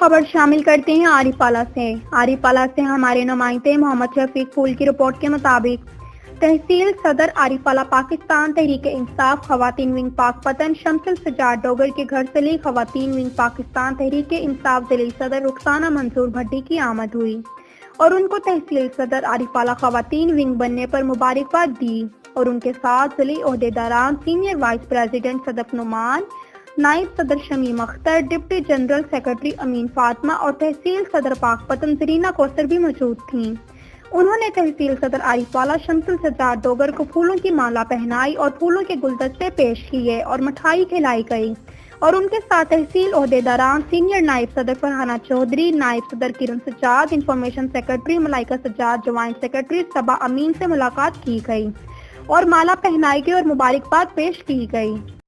خبر شامل کرتے ہیں عارف اعلیٰ سے ہمارے نمائندے محمد شفیق پھول کی رپورٹ کے مطابق تحصیل صدر عارف اعلیٰ پاکستان تحریک انصاف خواتین ونگ پاک پتن شمس السجاد ڈوگر کے گھر سے لی خواتین ونگ پاکستان تحریک انصاف ضلعی صدر رخسانہ منصور بھٹی کی آمد ہوئی اور ان کو تحصیل صدر عارف اعلیٰ خواتین ونگ بننے پر مبارکباد دی اور ان کے ساتھ ضلعی عہدیداران سینئر وائس پریزیڈنٹ صدق نعمان، نائب صدر Shamim Akhtar, deputy general secretary Amin Fatima اور تحصیل صدر پاک پتن زرینہ کوثر بھی موجود تھیں۔ انہوں نے تحصیل صدر عارف اعلیٰ شمس السجاد ڈوگر کو پھولوں کی مالا پہنائی اور پھولوں کے گلدستے پیش کیے اور مٹھائی کھلائی گئی اور ان کے ساتھ تحصیل عہدیداران سینئر نائب صدر فرحانہ چودھری، نائب صدر کرن سجاد، انفارمیشن سیکرٹری ملائکہ سجاد، جوائنٹ سیکرٹری صبا امین سے ملاقات کی گئی اور مالا پہنائی گئی اور مبارکباد پیش کی گئی۔